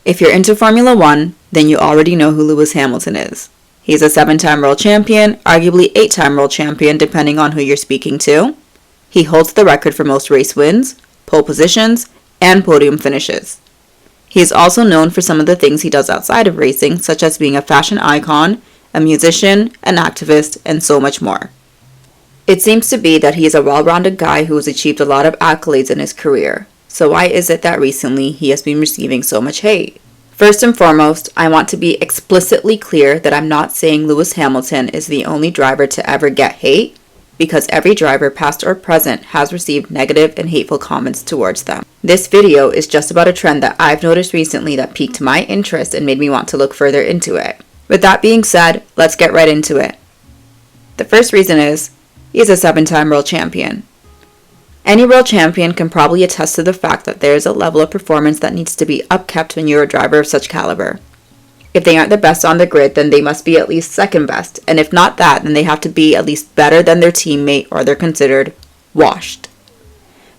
If you're into Formula One, then you already know who Lewis Hamilton is. He's a 7-time world champion, arguably 8-time world champion depending on who you're speaking to. He holds the record for most race wins, pole positions, and podium finishes. He is also known for some of the things he does outside of racing, such as being a fashion icon, a musician, an activist, and so much more. It seems to be that he is a well-rounded guy who has achieved a lot of accolades in his career. So why is it that recently he has been receiving so much hate? First and foremost, I want to be explicitly clear that I'm not saying Lewis Hamilton is the only driver to ever get hate, because every driver, past or present, has received negative and hateful comments towards them. This video is just about a trend that I've noticed recently that piqued my interest and made me want to look further into it. With that being said, let's get right into it. The first reason is, he's a 7-time world champion. Any world champion can probably attest to the fact that there is a level of performance that needs to be upkept when you're a driver of such caliber. If they aren't the best on the grid, then they must be at least second best, and if not that, then they have to be at least better than their teammate or they're considered washed.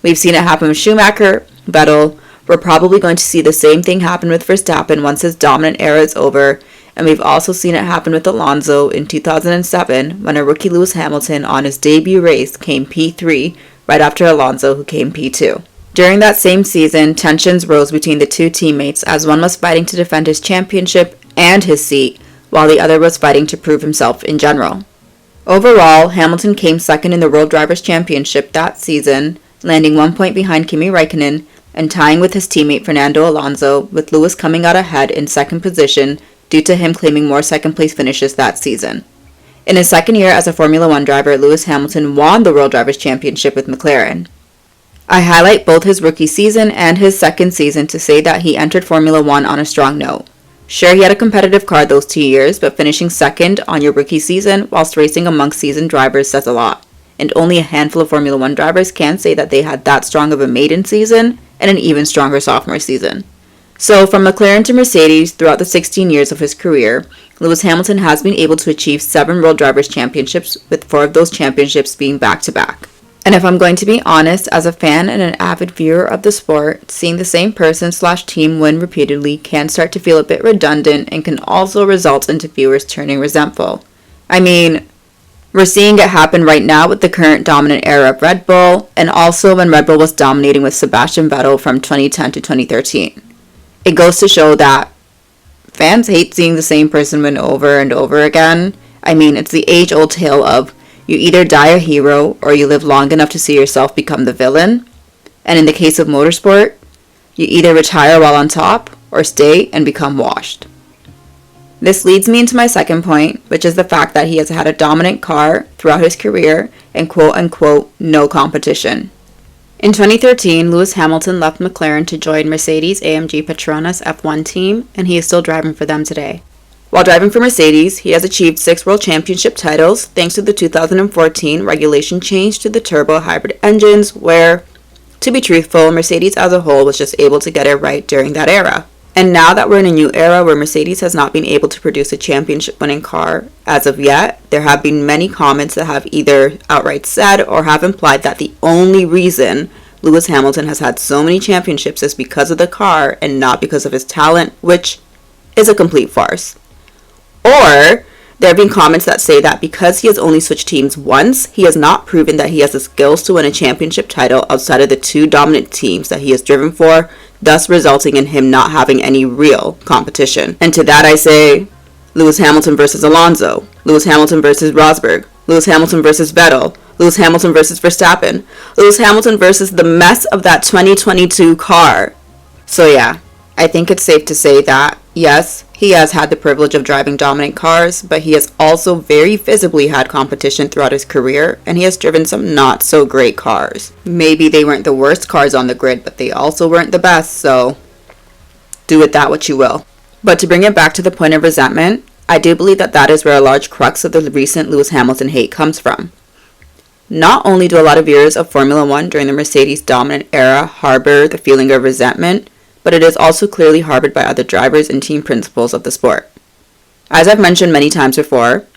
We've seen it happen with Schumacher, Vettel. We're probably going to see the same thing happen with Verstappen once his dominant era is over, and we've also seen it happen with Alonso in 2007 when a rookie Lewis Hamilton on his debut race came P3 right after Alonso, who came P2. During that same season, tensions rose between the two teammates as one was fighting to defend his championship and his seat, while the other was fighting to prove himself in general. Overall, Hamilton came second in the World Drivers' Championship that season, landing 1 point behind Kimi Räikkönen and tying with his teammate Fernando Alonso, with Lewis coming out ahead in second position due to him claiming more second-place finishes that season. In his second year as a Formula One driver, Lewis Hamilton won the World Drivers' Championship with McLaren. I highlight both his rookie season and his second season to say that he entered Formula One on a strong note. Sure, he had a competitive car those 2 years, but finishing second on your rookie season whilst racing amongst seasoned drivers says a lot. And only a handful of Formula One drivers can say that they had that strong of a maiden season and an even stronger sophomore season. So, from McLaren to Mercedes, throughout the 16 years of his career, Lewis Hamilton has been able to achieve 7 World Drivers' Championships, with 4 of those championships being back-to-back. And if I'm going to be honest, as a fan and an avid viewer of the sport, seeing the same person/team win repeatedly can start to feel a bit redundant and can also result into viewers turning resentful. I mean, we're seeing it happen right now with the current dominant era of Red Bull, and also when Red Bull was dominating with Sebastian Vettel from 2010 to 2013. It goes to show that fans hate seeing the same person win over and over again. I mean, it's the age-old tale of you either die a hero or you live long enough to see yourself become the villain. And in the case of motorsport, you either retire while on top or stay and become washed. This leads me into my second point, which is the fact that he has had a dominant car throughout his career and quote-unquote no competition. In 2013, Lewis Hamilton left McLaren to join Mercedes-AMG Petronas F1 team, and he is still driving for them today. While driving for Mercedes, he has achieved 6 World Championship titles thanks to the 2014 regulation change to the turbo hybrid engines where, to be truthful, Mercedes as a whole was just able to get it right during that era. And now that we're in a new era where Mercedes has not been able to produce a championship-winning car as of yet, there have been many comments that have either outright said or have implied that the only reason Lewis Hamilton has had so many championships is because of the car and not because of his talent, which is a complete farce. Or there have been comments that say that because he has only switched teams once, he has not proven that he has the skills to win a championship title outside of the 2 dominant teams that he has driven for, thus resulting in him not having any real competition. And to that I say, Lewis Hamilton versus Alonso, Lewis Hamilton versus Rosberg, Lewis Hamilton versus Vettel, Lewis Hamilton versus Verstappen, Lewis Hamilton versus the mess of that 2022 car. So yeah, I think it's safe to say that, yes, he has had the privilege of driving dominant cars, but he has also very visibly had competition throughout his career, and he has driven some not so great cars. Maybe they weren't the worst cars on the grid, but they also weren't the best, so do with that what you will. But to bring it back to the point of resentment, I do believe that that is where a large crux of the recent Lewis Hamilton hate comes from. Not only do a lot of viewers of Formula One during the Mercedes dominant era harbor the feeling of resentment, but it is also clearly harbored by other drivers and team principals of the sport. As I've mentioned many times before,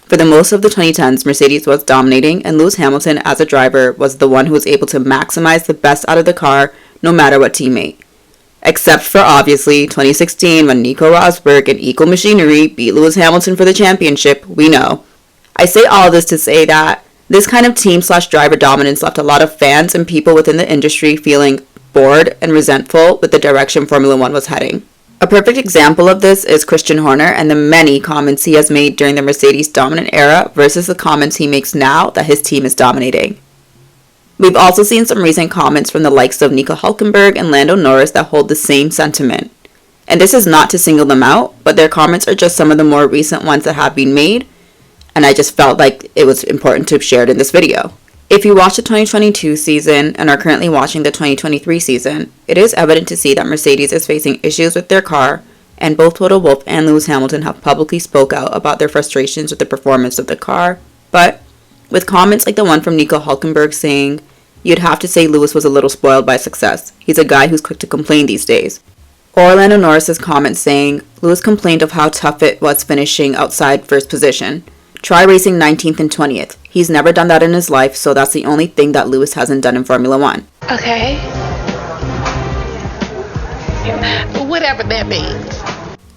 for the most of the 2010s, Mercedes was dominating, and Lewis Hamilton as a driver was the one who was able to maximize the best out of the car no matter what teammate. Except for, obviously, 2016 when Nico Rosberg and Equal Machinery beat Lewis Hamilton for the championship, we know. I say all this to say that this kind of team/driver dominance left a lot of fans and people within the industry feeling bored and resentful with the direction Formula One was heading. A perfect example of this is Christian Horner and the many comments he has made during the Mercedes dominant era versus the comments he makes now that his team is dominating. We've also seen some recent comments from the likes of Nico Hülkenberg and Lando Norris that hold the same sentiment. And this is not to single them out, but their comments are just some of the more recent ones that have been made, and I just felt like it was important to share it in this video. If you watched the 2022 season and are currently watching the 2023 season, it is evident to see that Mercedes is facing issues with their car, and both Toto Wolff and Lewis Hamilton have publicly spoke out about their frustrations with the performance of the car, but with comments like the one from Nico Hülkenberg saying, "You'd have to say Lewis was a little spoiled by success. He's a guy who's quick to complain these days." Or Lando Norris's comment saying, "Lewis complained of how tough it was finishing outside first position. Try racing 19th and 20th. He's never done that in his life, so that's the only thing that Lewis hasn't done in Formula One." Okay. Whatever that means.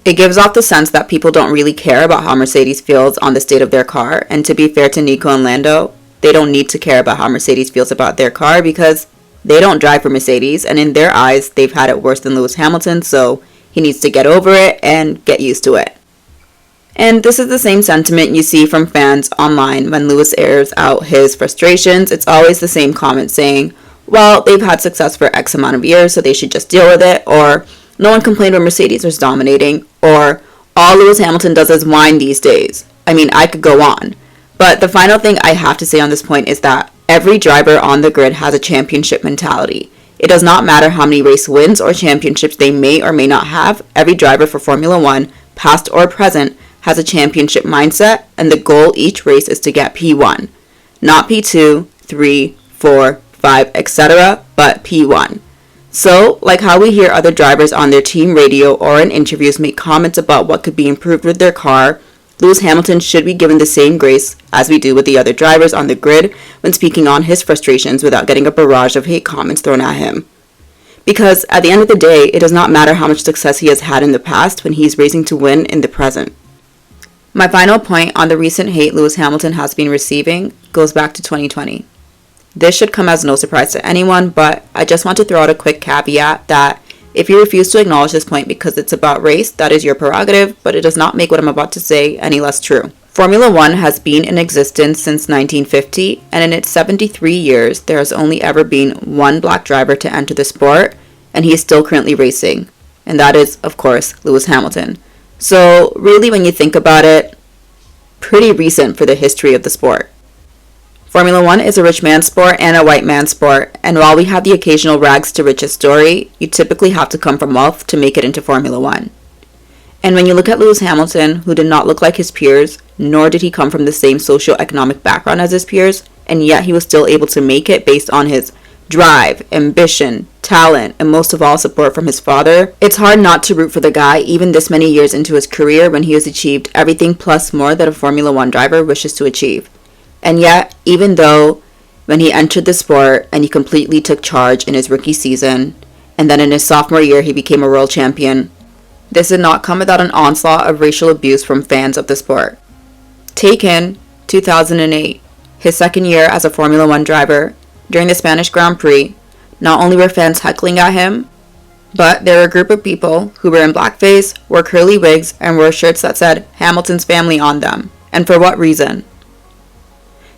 It gives off the sense that people don't really care about how Mercedes feels on the state of their car, and to be fair to Nico and Lando, they don't need to care about how Mercedes feels about their car because they don't drive for Mercedes, and in their eyes, they've had it worse than Lewis Hamilton, so he needs to get over it and get used to it. And this is the same sentiment you see from fans online when Lewis airs out his frustrations. It's always the same comment saying, well, they've had success for X amount of years, so they should just deal with it, or no one complained when Mercedes was dominating, or all Lewis Hamilton does is whine these days. I mean, I could go on. But the final thing I have to say on this point is that every driver on the grid has a championship mentality. It does not matter how many race wins or championships they may or may not have. Every driver for Formula One, past or present, has a championship mindset, and the goal each race is to get P1. Not P2, 3, 4, 5, etc., but P1. So, like how we hear other drivers on their team radio or in interviews make comments about what could be improved with their car, Lewis Hamilton should be given the same grace as we do with the other drivers on the grid when speaking on his frustrations without getting a barrage of hate comments thrown at him. Because at the end of the day, it does not matter how much success he has had in the past when he is racing to win in the present. My final point on the recent hate Lewis Hamilton has been receiving goes back to 2020. This should come as no surprise to anyone, but I just want to throw out a quick caveat that if you refuse to acknowledge this point because it's about race, that is your prerogative, but it does not make what I'm about to say any less true. Formula One has been in existence since 1950, and in its 73 years, there has only ever been one black driver to enter the sport, and he is still currently racing. And that is, of course, Lewis Hamilton. So really, when you think about it, pretty recent for the history of the sport. Formula One is a rich man's sport and a white man's sport, and while we have the occasional rags to riches story, you typically have to come from wealth to make it into Formula One. And when you look at Lewis Hamilton, who did not look like his peers, nor did he come from the same socio-economic background as his peers, and yet he was still able to make it based on his drive, ambition, talent, and most of all support from his father, it's hard not to root for the guy even this many years into his career when he has achieved everything plus more that a Formula One driver wishes to achieve. And yet, even though when he entered the sport and he completely took charge in his rookie season, and then in his sophomore year he became a world champion, this did not come without an onslaught of racial abuse from fans of the sport. Take in 2008, his second year as a Formula One driver. During the Spanish Grand Prix, not only were fans heckling at him, but there were a group of people who were in blackface, wore curly wigs, and wore shirts that said Hamilton's family on them. And for what reason?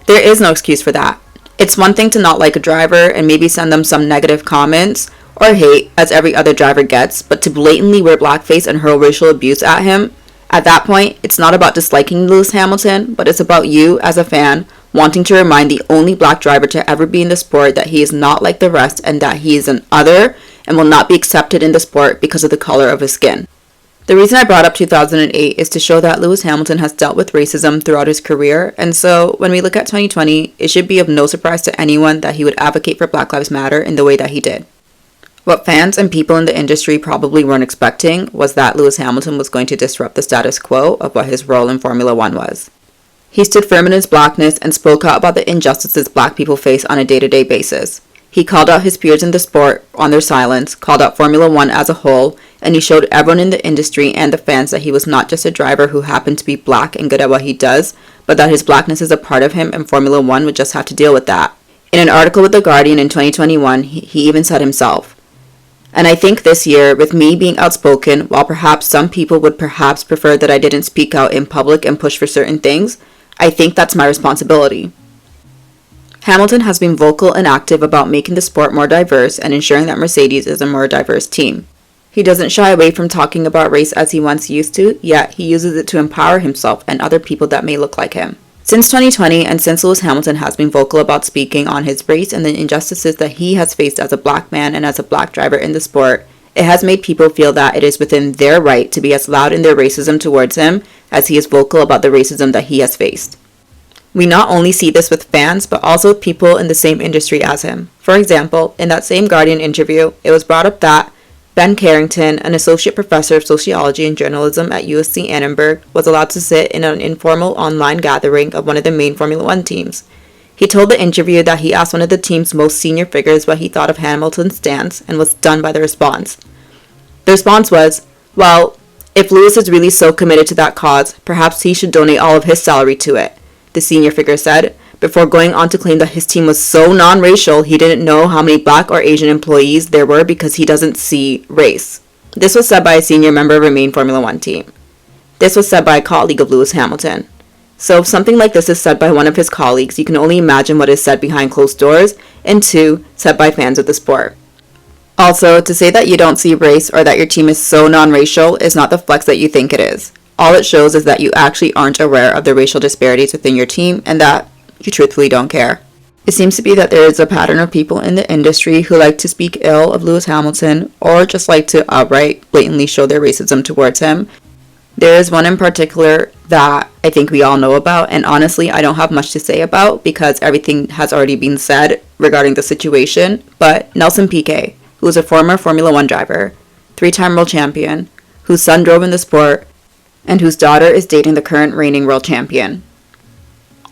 There is no excuse for that. It's one thing to not like a driver and maybe send them some negative comments or hate, as every other driver gets, but to blatantly wear blackface and hurl racial abuse at him, at that point, it's not about disliking Lewis Hamilton, but it's about you, as a fan, wanting to remind the only black driver to ever be in the sport that he is not like the rest and that he is an other and will not be accepted in the sport because of the color of his skin. The reason I brought up 2008 is to show that Lewis Hamilton has dealt with racism throughout his career, and so when we look at 2020, it should be of no surprise to anyone that he would advocate for Black Lives Matter in the way that he did. What fans and people in the industry probably weren't expecting was that Lewis Hamilton was going to disrupt the status quo of what his role in Formula One was. He stood firm in his blackness and spoke out about the injustices black people face on a day-to-day basis. He called out his peers in the sport on their silence, called out Formula One as a whole, and he showed everyone in the industry and the fans that he was not just a driver who happened to be black and good at what he does, but that his blackness is a part of him and Formula One would just have to deal with that. In an article with The Guardian in 2021, he even said himself, "And I think this year, with me being outspoken, while perhaps some people would perhaps prefer that I didn't speak out in public and push for certain things, I think that's my responsibility." Hamilton has been vocal and active about making the sport more diverse and ensuring that Mercedes is a more diverse team. He doesn't shy away from talking about race as he once used to, yet he uses it to empower himself and other people that may look like him. Since 2020, and since Lewis Hamilton has been vocal about speaking on his race and the injustices that he has faced as a black man and as a black driver in the sport, it has made people feel that it is within their right to be as loud in their racism towards him as he is vocal about the racism that he has faced. We not only see this with fans, but also with people in the same industry as him. For example, in that same Guardian interview, it was brought up that Ben Carrington, an associate professor of sociology and journalism at USC Annenberg, was allowed to sit in an informal online gathering of one of the main Formula One teams. He told the interviewer that he asked one of the team's most senior figures what he thought of Hamilton's stance and was stunned by the response. The response was, "Well, if Lewis is really so committed to that cause, perhaps he should donate all of his salary to it," the senior figure said, before going on to claim that his team was so non-racial he didn't know how many black or Asian employees there were because he doesn't see race. This was said by a senior member of a main Formula One team. This was said by a colleague of Lewis Hamilton. So if something like this is said by one of his colleagues, you can only imagine what is said behind closed doors, and two, said by fans of the sport. Also, to say that you don't see race or that your team is so non-racial is not the flex that you think it is. All it shows is that you actually aren't aware of the racial disparities within your team and that you truthfully don't care. It seems to be that there is a pattern of people in the industry who like to speak ill of Lewis Hamilton or just like to outright blatantly show their racism towards him. There is one in particular that I think we all know about, and honestly I don't have much to say about because everything has already been said regarding the situation, but Nelson Piquet, who is a former Formula One driver, 3-time world champion, whose son drove in the sport, and whose daughter is dating the current reigning world champion.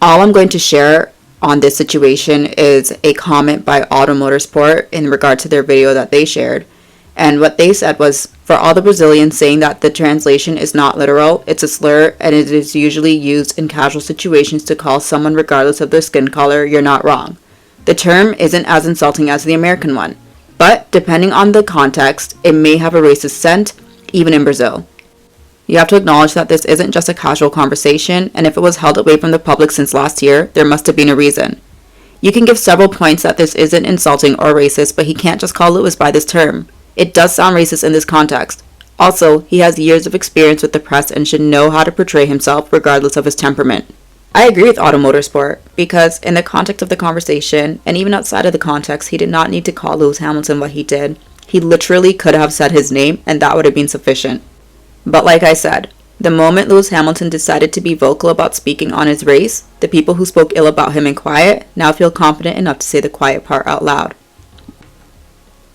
All I'm going to share on this situation is a comment by Auto Motorsport in regard to their video that they shared. And what they said was, for all the Brazilians saying that the translation is not literal, it's a slur and it is usually used in casual situations to call someone regardless of their skin color, you're not wrong. The term isn't as insulting as the American one, but depending on the context, it may have a racist scent, even in Brazil. You have to acknowledge that this isn't just a casual conversation, and if it was held away from the public since last year, there must have been a reason. You can give several points that this isn't insulting or racist, but he can't just call Lewis by this term. It does sound racist in this context. Also, he has years of experience with the press and should know how to portray himself regardless of his temperament. I agree with Auto Motorsport, because in the context of the conversation, and even outside of the context, he did not need to call Lewis Hamilton what he did. He literally could have said his name, and that would have been sufficient. But like I said, the moment Lewis Hamilton decided to be vocal about speaking on his race, the people who spoke ill about him in quiet now feel confident enough to say the quiet part out loud.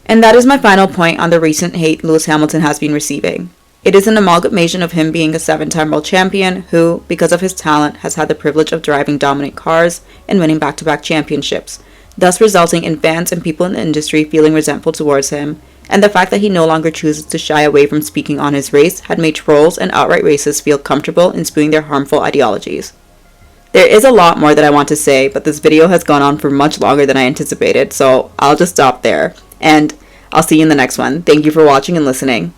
And that is my final point on the recent hate Lewis Hamilton has been receiving. It is an amalgamation of him being a 7-time world champion who, because of his talent, has had the privilege of driving dominant cars and winning back-to-back championships, thus resulting in fans and people in the industry feeling resentful towards him, and the fact that he no longer chooses to shy away from speaking on his race had made trolls and outright racists feel comfortable in spewing their harmful ideologies. There is a lot more that I want to say, but this video has gone on for much longer than I anticipated, so I'll just stop there, and I'll see you in the next one. Thank you for watching and listening.